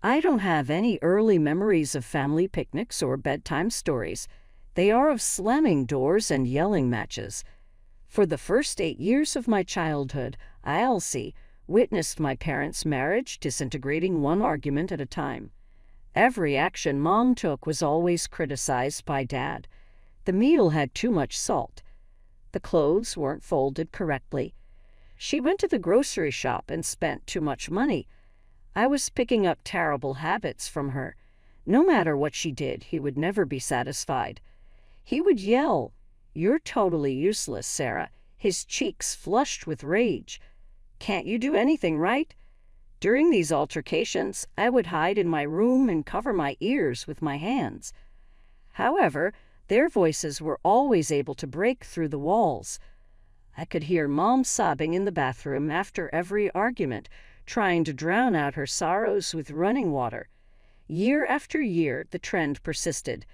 I don't have any early memories of family picnics or bedtime stories. They are of slamming doors and yelling matches. For the first 8 years of my childhood, I witnessed my parents' marriage disintegrating one argument at a time. Every action Mom took was always criticized by Dad. The meal had too much salt. The clothes weren't folded correctly. She went to the grocery shop and spent too much money. I was picking up terrible habits from her. No matter what she did, he would never be satisfied. He would yell, "You're totally useless, Sarah," his cheeks flushed with rage. "Can't you do anything right?" During these altercations, I would hide in my room and cover my ears with my hands. However, their voices were always able to break through the walls. I could hear Mom sobbing in the bathroom after every argument, trying to drown out her sorrows with running water. Year after year, the trend persisted.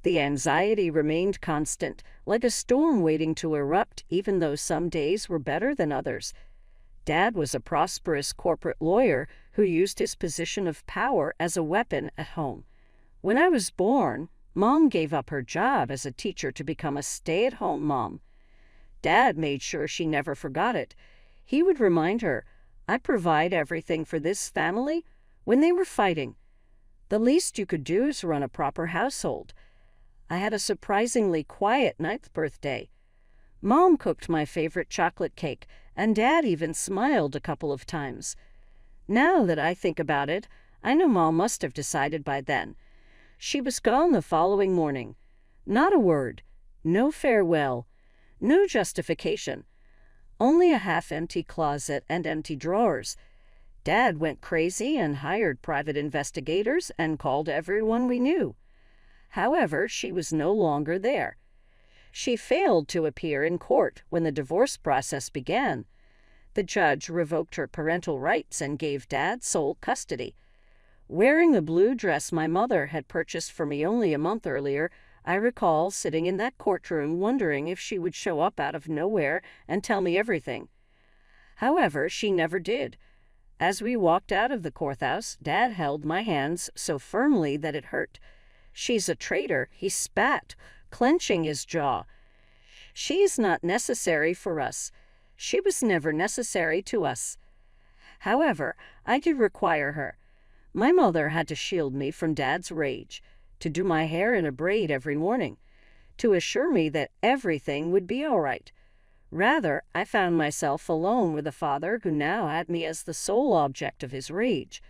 The anxiety remained constant, like a storm waiting to erupt, even though some days were better than others. Dad was a prosperous corporate lawyer who used his position of power as a weapon at home. When I was born, Mom gave up her job as a teacher to become a stay-at-home mom. Dad made sure she never forgot it. He would remind her, "I provide everything for this family." When they were fighting, "The least you could do is run a proper household." I had a surprisingly quiet 9th birthday. Mom cooked my favorite chocolate cake, and Dad even smiled a couple of times. Now that I think about it, I know Mom must have decided by then. She was gone the following morning. Not a word, no farewell, no justification. Only a half-empty closet and empty drawers. Dad went crazy and hired private investigators and called everyone we knew. However, she was no longer there. She failed to appear in court when the divorce process began. The judge revoked her parental rights and gave Dad sole custody. Wearing the blue dress my mother had purchased for me only a month earlier, I recall sitting in that courtroom wondering if she would show up out of nowhere and tell me everything. However, she never did. As we walked out of the courthouse, Dad held my hands so firmly that it hurt. "She's a traitor," he spat, clenching his jaw. "She's not necessary for us. She was never necessary to us." However, I did require her. My mother had to shield me from Dad's rage, to do my hair in a braid every morning, to assure me that everything would be all right. Rather, I found myself alone with a father who now had me as the sole object of his rage.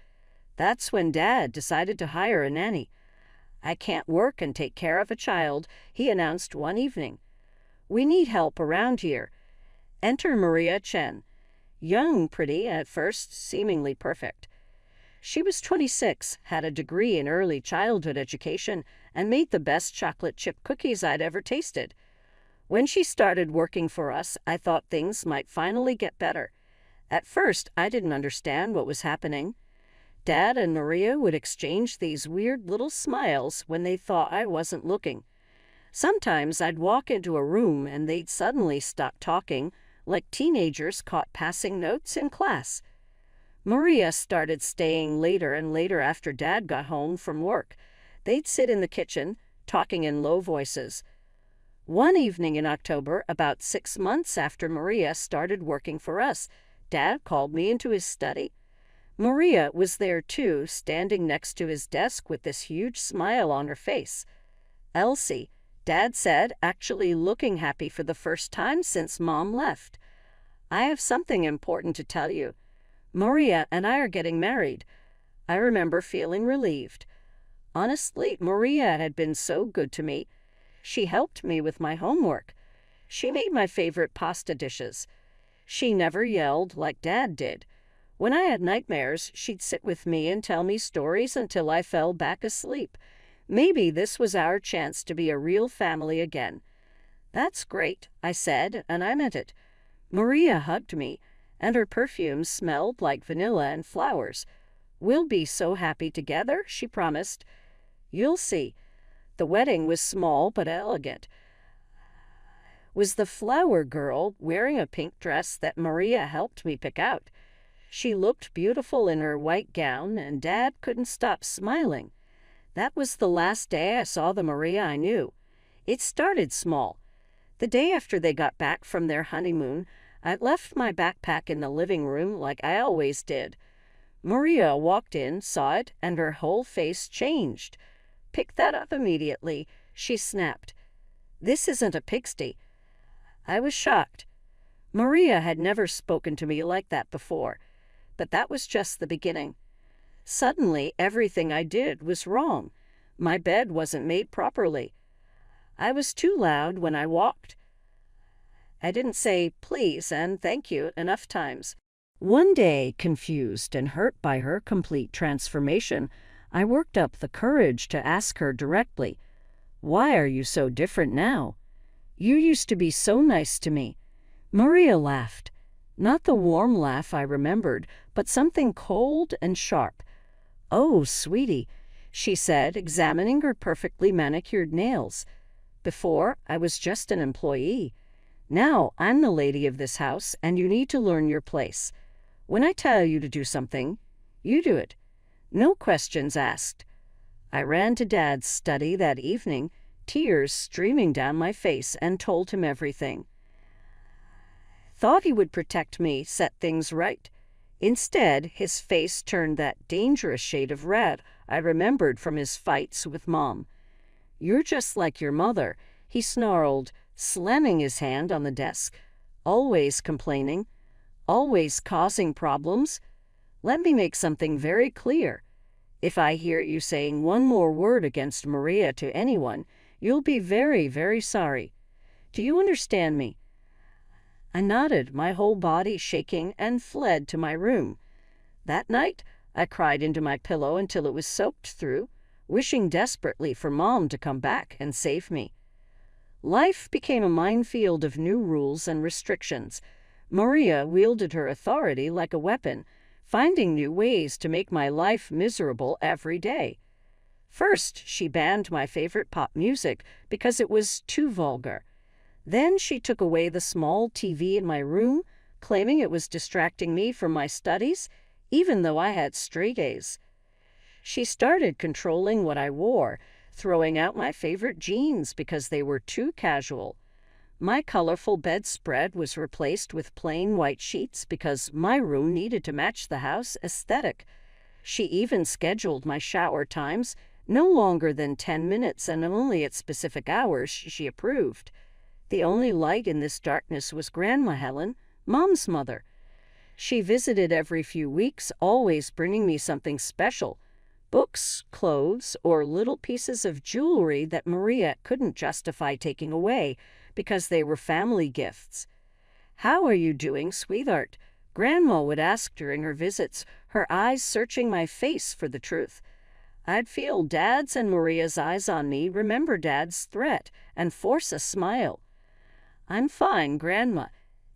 That's when Dad decided to hire a nanny. "I can't work and take care of a child," he announced one evening. "We need help around here. Enter Maria Chen." Young, pretty, at first seemingly perfect. She was 26, had a degree in early childhood education, and made the best chocolate chip cookies I'd ever tasted. When she started working for us, I thought things might finally get better. At first, I didn't understand what was happening. Dad and Maria would exchange these weird little smiles when they thought I wasn't looking. Sometimes I'd walk into a room and they'd suddenly stop talking, like teenagers caught passing notes in class. Maria started staying later and later after Dad got home from work. They'd sit in the kitchen, talking in low voices. One evening in October, about 6 months after Maria started working for us, Dad called me into his study. Maria was there too, standing next to his desk with this huge smile on her face. "Elsie," Dad said, actually looking happy for the first time since Mom left. "I have something important to tell you. Maria and I are getting married." I remember feeling relieved. Honestly, Maria had been so good to me. She helped me with my homework. She made my favorite pasta dishes. She never yelled like Dad did. When I had nightmares, she'd sit with me and tell me stories until I fell back asleep. Maybe this was our chance to be a real family again. "That's great," I said, and I meant it. Maria hugged me, and her perfume smelled like vanilla and flowers. "We'll be so happy together," she promised. "You'll see." The wedding was small but elegant. Was the flower girl wearing a pink dress that Maria helped me pick out. She looked beautiful in her white gown, and Dad couldn't stop smiling. That was the last day I saw the Maria I knew. It started small. The day after they got back from their honeymoon, I left my backpack in the living room like I always did. Maria walked in, saw it, and her whole face changed. "Pick that up immediately," she snapped. "This isn't a pigsty." I was shocked. Maria had never spoken to me like that before, but that was just the beginning. Suddenly, everything I did was wrong. My bed wasn't made properly. I was too loud when I walked. I didn't say please and thank you enough times. One day, confused and hurt by her complete transformation, I worked up the courage to ask her directly, "Why are you so different now? You used to be so nice to me." Maria laughed. Not the warm laugh I remembered, but something cold and sharp. "Oh, sweetie," she said, examining her perfectly manicured nails. "Before, I was just an employee. Now I'm the lady of this house, and you need to learn your place. When I tell you to do something, you do it. No questions asked." I ran to Dad's study that evening, tears streaming down my face, and told him everything. Thought he would protect me, set things right. Instead, his face turned that dangerous shade of red I remembered from his fights with Mom. "You're just like your mother," he snarled, slamming his hand on the desk. "Always complaining, always causing problems. Let me make something very clear. If I hear you saying one more word against Maria to anyone, you'll be very, very sorry. Do you understand me?" I nodded, my whole body shaking, and fled to my room. That night, I cried into my pillow until it was soaked through, wishing desperately for Mom to come back and save me. Life became a minefield of new rules and restrictions. Maria wielded her authority like a weapon, finding new ways to make my life miserable every day. First, she banned my favorite pop music because it was too vulgar. Then she took away the small TV in my room, claiming it was distracting me from my studies, even though I had straight A's. She started controlling what I wore, throwing out my favorite jeans because they were too casual. My colorful bedspread was replaced with plain white sheets because my room needed to match the house aesthetic. She even scheduled my shower times, no longer than 10 minutes and only at specific hours she approved. The only light in this darkness was Grandma Helen, Mom's mother. She visited every few weeks, always bringing me something special: books, clothes, or little pieces of jewelry that Maria couldn't justify taking away because they were family gifts. "How are you doing, sweetheart?" Grandma would ask during her visits, her eyes searching my face for the truth. I'd feel Dad's and Maria's eyes on me, remember Dad's threat, and force a smile. "I'm fine, Grandma.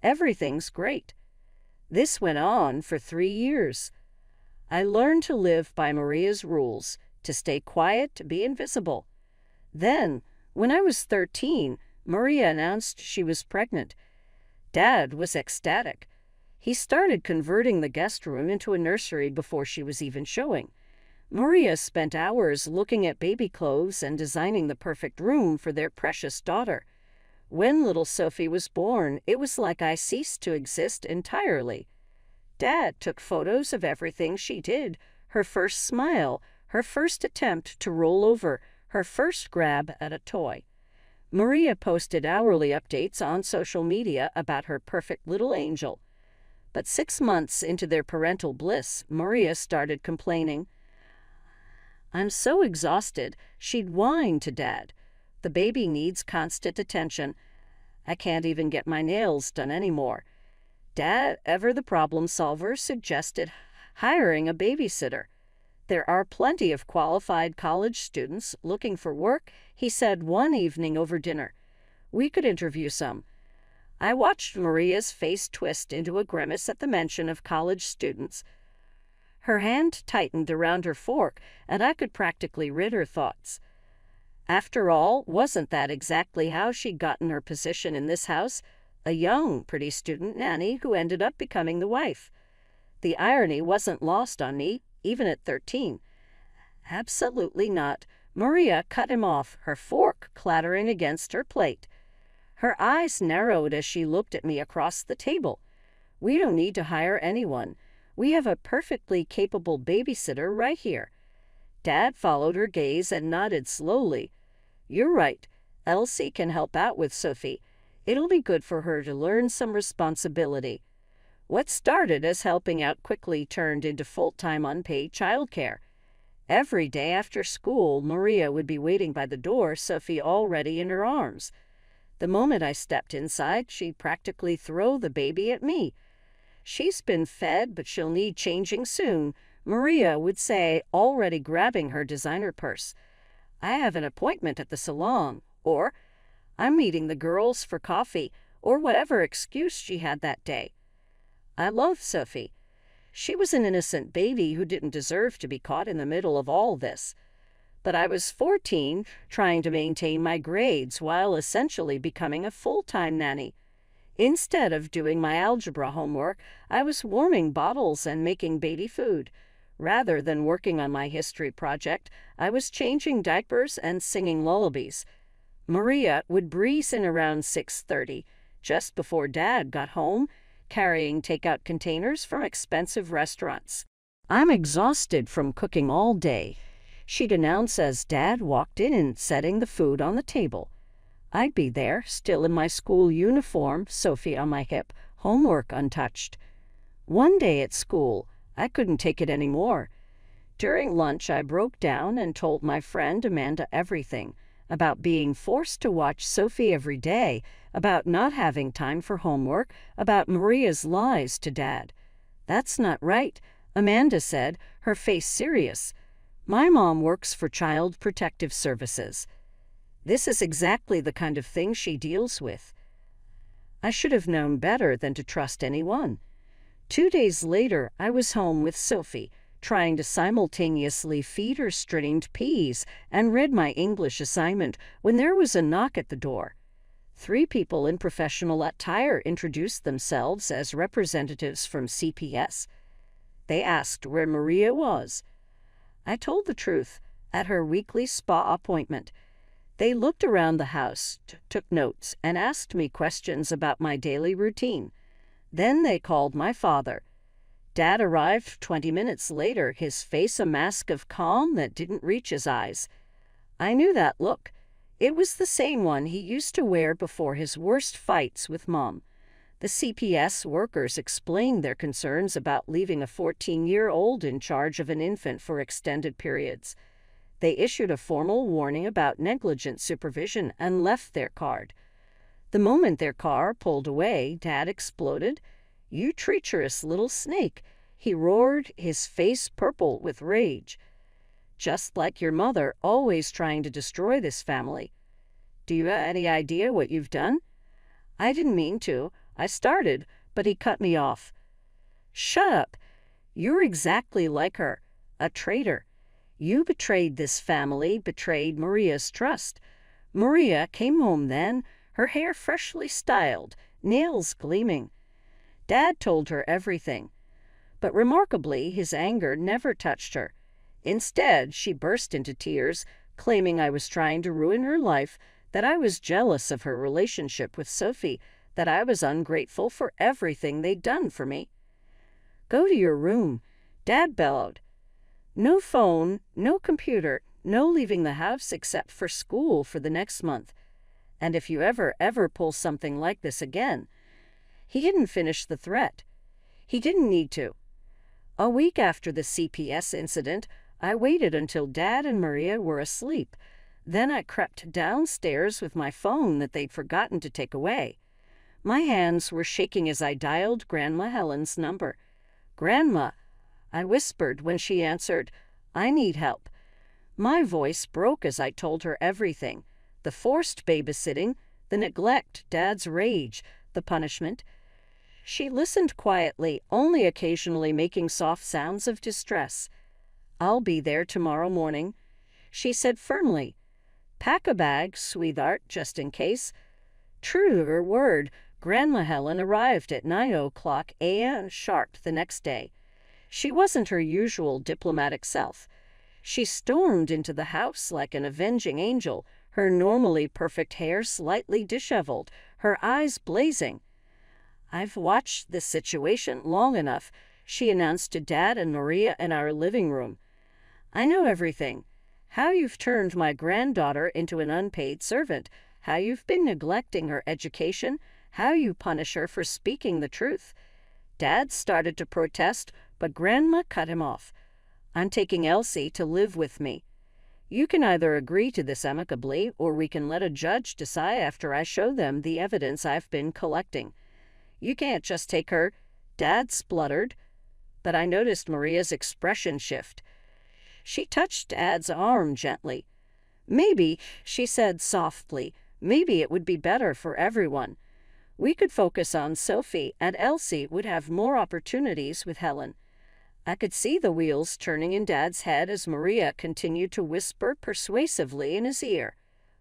Everything's great." This went on for 3 years. I learned to live by Maria's rules, to stay quiet, to be invisible. Then, when I was 13, Maria announced she was pregnant. Dad was ecstatic. He started converting the guest room into a nursery before she was even showing. Maria spent hours looking at baby clothes and designing the perfect room for their precious daughter. When little Sophie was born, it was like I ceased to exist entirely. Dad took photos of everything she did: her first smile, her first attempt to roll over, her first grab at a toy. Maria posted hourly updates on social media about her perfect little angel. But 6 months into their parental bliss, Maria started complaining. "I'm so exhausted," she'd whine to Dad. "The baby needs constant attention. I can't even get my nails done anymore." Dad, ever the problem solver, suggested hiring a babysitter. "There are plenty of qualified college students looking for work," he said one evening over dinner. "We could interview some." I watched Maria's face twist into a grimace at the mention of college students. Her hand tightened around her fork, and I could practically read her thoughts. After all, wasn't that exactly how she'd gotten her position in this house? A young, pretty student nanny who ended up becoming the wife. The irony wasn't lost on me, even at 13. Absolutely not. Maria cut him off, her fork clattering against her plate. Her eyes narrowed as she looked at me across the table. We don't need to hire anyone. We have a perfectly capable babysitter right here. Dad followed her gaze and nodded slowly. You're right. Elsie can help out with Sophie. It'll be good for her to learn some responsibility. What started as helping out quickly turned into full-time unpaid childcare. Every day after school, Maria would be waiting by the door, Sophie already in her arms. The moment I stepped inside, she'd practically throw the baby at me. She's been fed, but she'll need changing soon, Maria would say, already grabbing her designer purse. I have an appointment at the salon, or I'm meeting the girls for coffee, or whatever excuse she had that day. I love Sophie. She was an innocent baby who didn't deserve to be caught in the middle of all this. But I was 14, trying to maintain my grades while essentially becoming a full-time nanny. Instead of doing my algebra homework, I was warming bottles and making baby food. Rather than working on my history project, I was changing diapers and singing lullabies. Maria would breeze in around 6:30, just before Dad got home, carrying takeout containers from expensive restaurants. I'm exhausted from cooking all day, she'd announce as Dad walked in and setting the food on the table. I'd be there, still in my school uniform, Sophie on my hip, homework untouched. One day at school, I couldn't take it anymore. During lunch, I broke down and told my friend Amanda everything about being forced to watch Sophie every day, about not having time for homework, about Maria's lies to Dad. That's not right, Amanda said, her face serious. My mom works for Child Protective Services. This is exactly the kind of thing she deals with. I should have known better than to trust anyone. 2 days later, I was home with Sophie, trying to simultaneously feed her strained peas and read my English assignment when there was a knock at the door. 3 people in professional attire introduced themselves as representatives from CPS. They asked where Maria was. I told the truth, at her weekly spa appointment. They looked around the house, took notes, and asked me questions about my daily routine. Then they called my father. Dad arrived 20 minutes later, his face a mask of calm that didn't reach his eyes. I knew that look. It was the same one he used to wear before his worst fights with Mom. The CPS workers explained their concerns about leaving a 14-year-old in charge of an infant for extended periods. They issued a formal warning about negligent supervision and left their card. The moment their car pulled away, Dad exploded. "You treacherous little snake," he roared, his face purple with rage. "Just like your mother, always trying to destroy this family. Do you have any idea what you've done?" I didn't mean to. I started, but he cut me off. "Shut up. You're exactly like her, a traitor. You betrayed this family, betrayed Maria's trust. Maria came home then, her hair freshly styled, nails gleaming. Dad told her everything. But remarkably, his anger never touched her. Instead, she burst into tears, claiming I was trying to ruin her life, that I was jealous of her relationship with Sophie, that I was ungrateful for everything they'd done for me. "Go to your room," Dad bellowed. "No phone, no computer, no leaving the house except for school for the next month. And if you ever pull something like this again." He didn't finish the threat. He didn't need to. A week after the CPS incident, I waited until Dad and Maria were asleep. Then I crept downstairs with my phone that they'd forgotten to take away. My hands were shaking as I dialed Grandma Helen's number. "Grandma," I whispered when she answered, "I need help." My voice broke as I told her everything. The forced babysitting, the neglect, Dad's rage, the punishment. She listened quietly, only occasionally making soft sounds of distress. "I'll be there tomorrow morning," she said firmly. "Pack a bag, sweetheart, just in case." True to her word, Grandma Helen arrived at 9:00 a.m. sharp the next day. She wasn't her usual diplomatic self. She stormed into the house like an avenging angel, her normally perfect hair slightly disheveled, her eyes blazing. "I've watched this situation long enough," she announced to Dad and Maria in our living room. "I know everything. How you've turned my granddaughter into an unpaid servant, how you've been neglecting her education, how you punish her for speaking the truth." Dad started to protest, but Grandma cut him off. "I'm taking Elsie to live with me. You can either agree to this amicably, or we can let a judge decide after I show them the evidence I've been collecting. You can't just take her." Dad spluttered, but I noticed Maria's expression shift. She touched Dad's arm gently. "Maybe," she said softly, "maybe it would be better for everyone. We could focus on Sophie, and Elsie would have more opportunities with Helen." I could see the wheels turning in Dad's head as Maria continued to whisper persuasively in his ear.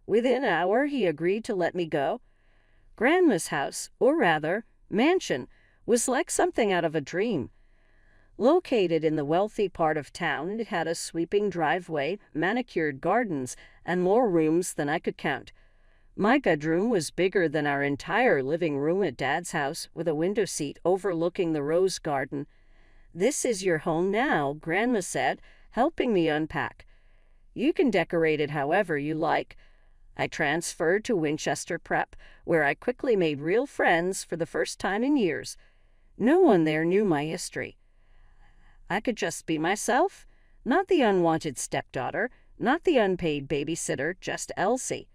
Within an hour, he agreed to let me go. Grandma's house, or rather, mansion, was like something out of a dream. Located in the wealthy part of town, it had a sweeping driveway, manicured gardens, and more rooms than I could count. My bedroom was bigger than our entire living room at Dad's house, with a window seat overlooking the rose garden. "This is your home now," Grandma said, helping me unpack. "You can decorate it however you like." I transferred to Winchester Prep, where I quickly made real friends for the first time in years. No one there knew my history. I could just be myself, not the unwanted stepdaughter, not the unpaid babysitter, just Elsie.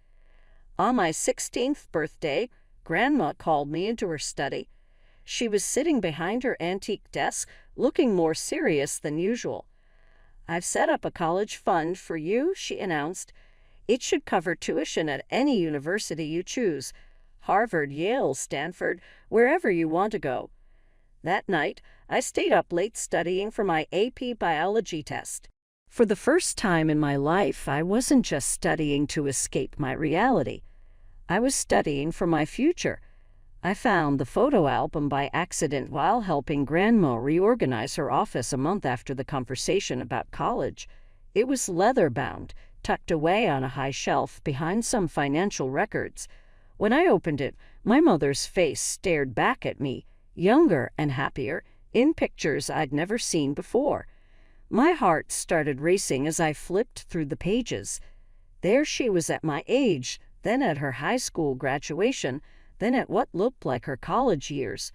On my 16th birthday, Grandma called me into her study. She was sitting behind her antique desk, looking more serious than usual. "I've set up a college fund for you," she announced. "It should cover tuition at any university you choose, Harvard, Yale, Stanford, wherever you want to go." That night, I stayed up late studying for my AP biology test. For the first time in my life, I wasn't just studying to escape my reality. I was studying for my future. I found the photo album by accident while helping Grandma reorganize her office a month after the conversation about college. It was leather-bound, tucked away on a high shelf behind some financial records. When I opened it, my mother's face stared back at me, younger and happier, in pictures I'd never seen before. My heart started racing as I flipped through the pages. There she was at my age, then at her high school graduation, then at what looked like her college years.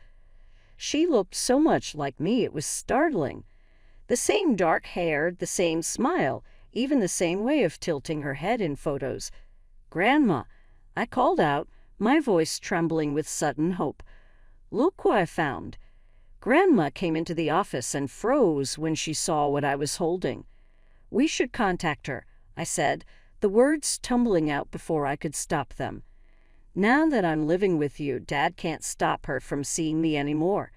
She looked so much like me it was startling. The same dark hair, the same smile, even the same way of tilting her head in photos. "Grandma," I called out, my voice trembling with sudden hope. "Look what I found." Grandma came into the office and froze when she saw what I was holding. "We should contact her," I said, the words tumbling out before I could stop them. "Now that I'm living with you, Dad can't stop her from seeing me anymore.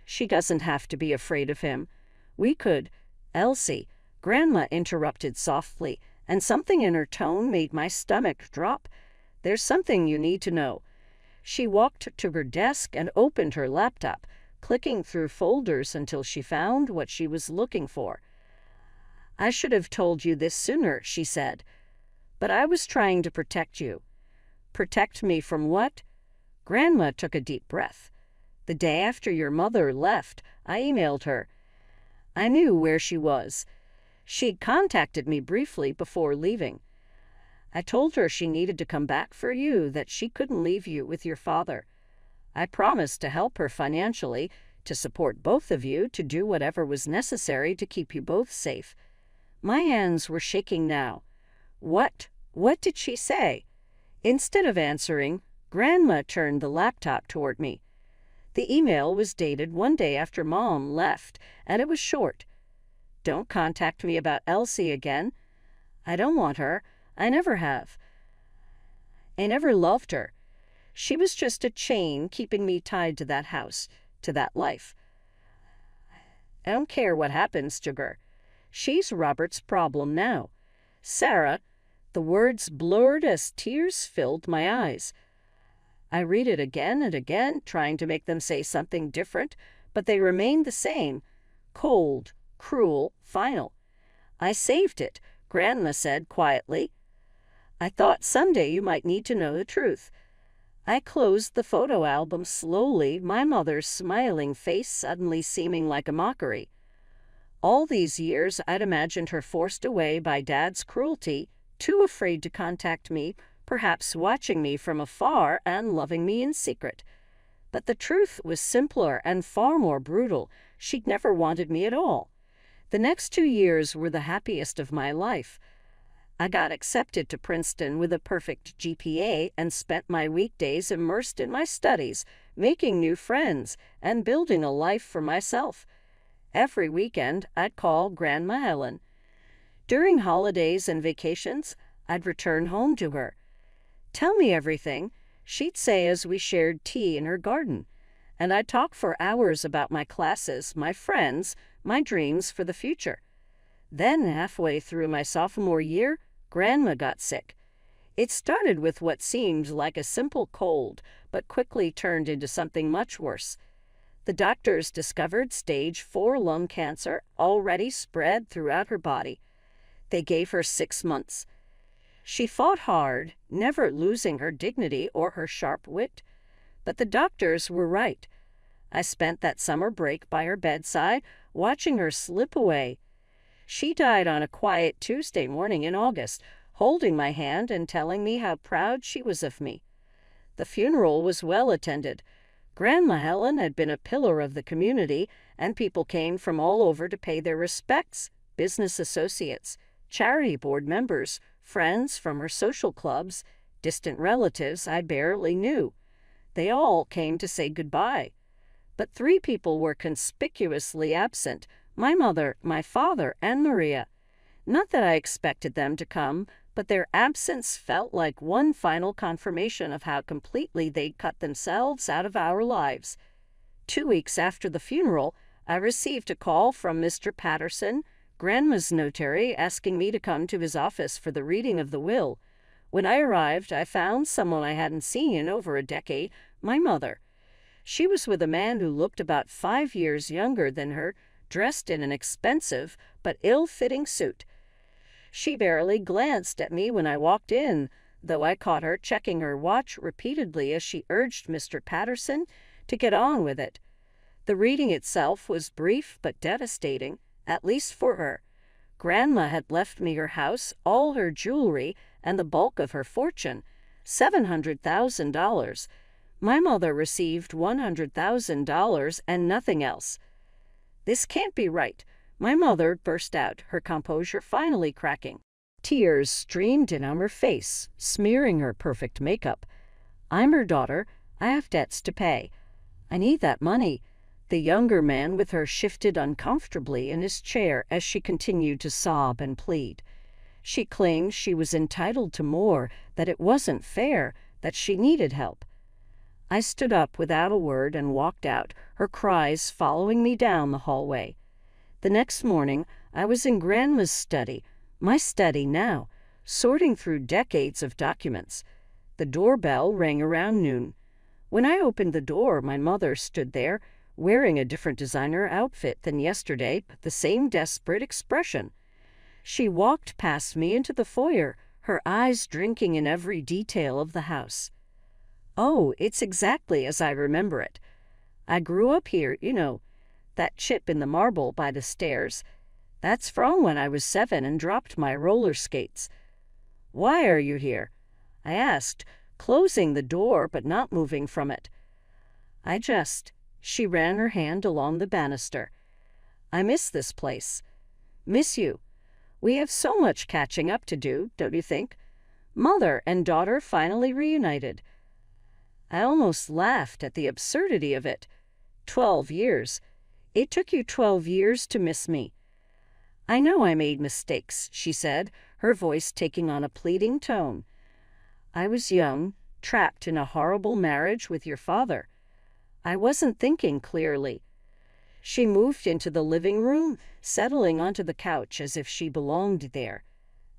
She doesn't have to be afraid of him. We could—" "Elsie," Grandma interrupted softly, and something in her tone made my stomach drop. "There's something you need to know." She walked to her desk and opened her laptop, clicking through folders until she found what she was looking for. "I should have told you this sooner," she said. "But I was trying to protect you." "Protect me from what?" Grandma took a deep breath. "The day after your mother left, I emailed her. I knew where she was. She'd contacted me briefly before leaving. I told her she needed to come back for you, that she couldn't leave you with your father. I promised to help her financially, to support both of you, to do whatever was necessary to keep you both safe." My hands were shaking now. What did she say?" Instead of answering, Grandma turned the laptop toward me. The email was dated one day after Mom left, and it was short. "Don't contact me about Elsie again. I don't want her. I never have. I never loved her. She was just a chain keeping me tied to that house, to that life. I don't care what happens to her. She's Robert's problem now. Sarah," the words blurred as tears filled my eyes. I read it again and again, trying to make them say something different, but they remained the same. Cold, cruel, final. I saved it, Grandma said quietly. I thought someday you might need to know the truth. I closed the photo album slowly, my mother's smiling face suddenly seeming like a mockery. All these years I'd imagined her forced away by Dad's cruelty, too afraid to contact me, perhaps watching me from afar and loving me in secret. But the truth was simpler and far more brutal. She'd never wanted me at all. The next 2 years were the happiest of my life. I got accepted to Princeton with a perfect GPA and spent my weekdays immersed in my studies, making new friends, and building a life for myself. Every weekend, I'd call Grandma Helen. During holidays and vacations, I'd return home to her. "Tell me everything," she'd say as we shared tea in her garden. And I'd talk for hours about my classes, my friends, my dreams for the future. Then, halfway through my sophomore year, Grandma got sick. It started with what seemed like a simple cold, but quickly turned into something much worse. The doctors discovered stage 4 lung cancer already spread throughout her body. They gave her 6 months. She fought hard, never losing her dignity or her sharp wit. But the doctors were right. I spent that summer break by her bedside, watching her slip away. She died on a quiet Tuesday morning in August, holding my hand and telling me how proud she was of me. The funeral was well attended. Grandma Helen had been a pillar of the community, and people came from all over to pay their respects: business associates, charity board members, friends from her social clubs, distant relatives I barely knew. They all came to say goodbye. But 3 people were conspicuously absent: my mother, my father, and Maria. Not that I expected them to come, but their absence felt like one final confirmation of how completely they'd cut themselves out of our lives. 2 weeks after the funeral, I received a call from Mr. Patterson, Grandma's notary, asking me to come to his office for the reading of the will. When I arrived, I found someone I hadn't seen in over a decade, my mother. She was with a man who looked about 5 years younger than her, dressed in an expensive but ill-fitting suit. She barely glanced at me when I walked in, though I caught her checking her watch repeatedly as she urged Mr. Patterson to get on with it. The reading itself was brief but devastating, at least for her. Grandma had left me her house, all her jewelry, and the bulk of her fortune, $700,000. My mother received $100,000 and nothing else. "This can't be right," my mother burst out, her composure finally cracking. Tears streamed down her face, smearing her perfect makeup. "I'm her daughter. I have debts to pay. I need that money." The younger man with her shifted uncomfortably in his chair as she continued to sob and plead. She claimed she was entitled to more, that it wasn't fair, that she needed help. I stood up without a word and walked out, her cries following me down the hallway. The next morning, I was in Grandma's study, my study now, sorting through decades of documents. The doorbell rang around noon. When I opened the door, my mother stood there, wearing a different designer outfit than yesterday, but the same desperate expression. She walked past me into the foyer, her eyes drinking in every detail of the house. "Oh, it's exactly as I remember it. I grew up here, you know. That chip in the marble by the stairs. That's from when I was 7 and dropped my roller skates." "Why are you here?" I asked, closing the door but not moving from it. She ran her hand along the banister. "I miss this place. Miss you. We have so much catching up to do, don't you think? Mother and daughter finally reunited." I almost laughed at the absurdity of it. 12 years. It took you 12 years to miss me. "I know I made mistakes," she said, her voice taking on a pleading tone. "I was young, trapped in a horrible marriage with your father. I wasn't thinking clearly." She moved into the living room, settling onto the couch as if she belonged there.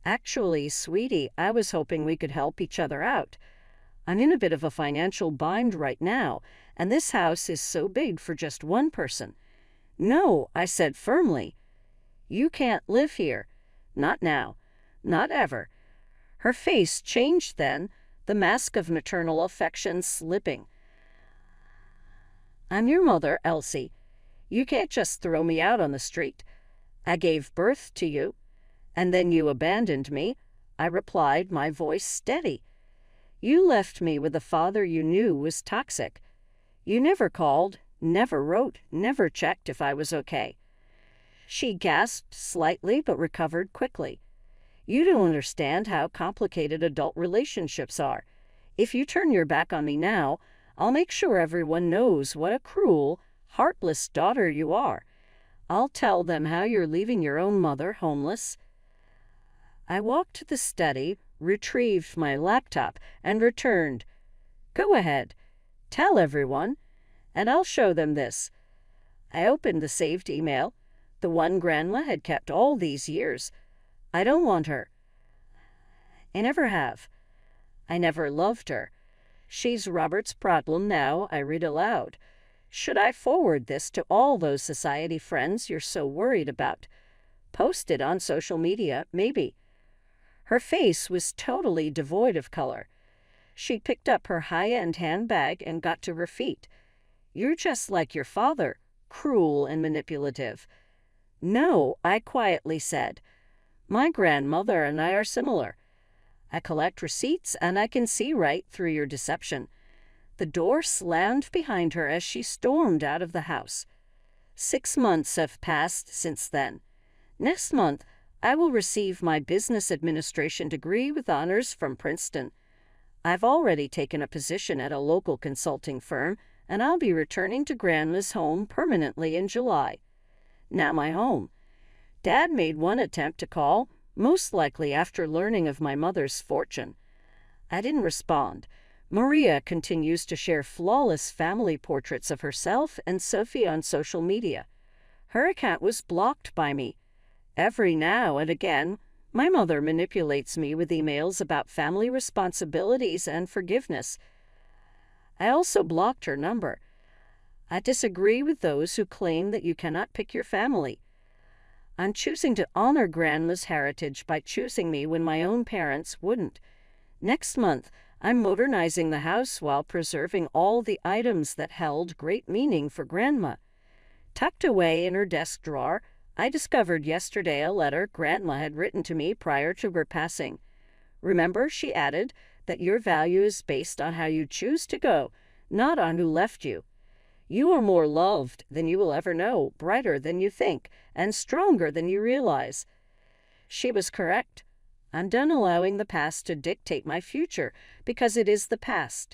"Actually, sweetie, I was hoping we could help each other out. I'm in a bit of a financial bind right now, and this house is so big for just one person. "No," I said firmly. "You can't live here. Not now. Not ever." Her face changed then, the mask of maternal affection slipping. "I'm your mother, Elsie. You can't just throw me out on the street. I gave birth to you, and then you abandoned me," I replied, my voice steady. "You left me with a father you knew was toxic. You never called, never wrote, never checked if I was okay." She gasped slightly but recovered quickly. "You don't understand how complicated adult relationships are. If you turn your back on me now, I'll make sure everyone knows what a cruel, heartless daughter you are. I'll tell them how you're leaving your own mother homeless." I walked to the study, retrieved my laptop, and returned. "Go ahead. Tell everyone, and I'll show them this." I opened the saved email, the one Grandma had kept all these years. "I don't want her. I never have. I never loved her. She's Robert's problem now," I read aloud. "Should I forward this to all those society friends you're so worried about? Post it on social media, maybe." Her face was totally devoid of color. She picked up her high-end handbag and got to her feet. "You're just like your father, cruel and manipulative." "No," I quietly said. "My grandmother and I are similar. I collect receipts and I can see right through your deception." The door slammed behind her as she stormed out of the house. 6 months have passed since then. Next month, I will receive my business administration degree with honors from Princeton. I've already taken a position at a local consulting firm, and I'll be returning to Grandma's home permanently in July. Now my home. Dad made one attempt to call, most likely after learning of my mother's fortune. I didn't respond. Maria continues to share flawless family portraits of herself and Sophie on social media. Her account was blocked by me. Every now and again, my mother manipulates me with emails about family responsibilities and forgiveness. I also blocked her number. I disagree with those who claim that you cannot pick your family. I'm choosing to honor Grandma's heritage by choosing me when my own parents wouldn't. Next month, I'm modernizing the house while preserving all the items that held great meaning for Grandma. Tucked away in her desk drawer, I discovered yesterday a letter Grandma had written to me prior to her passing. "Remember," she added, "that your value is based on how you choose to go, not on who left you. You are more loved than you will ever know, brighter than you think, and stronger than you realize." She was correct. I'm done allowing the past to dictate my future, because it is the past.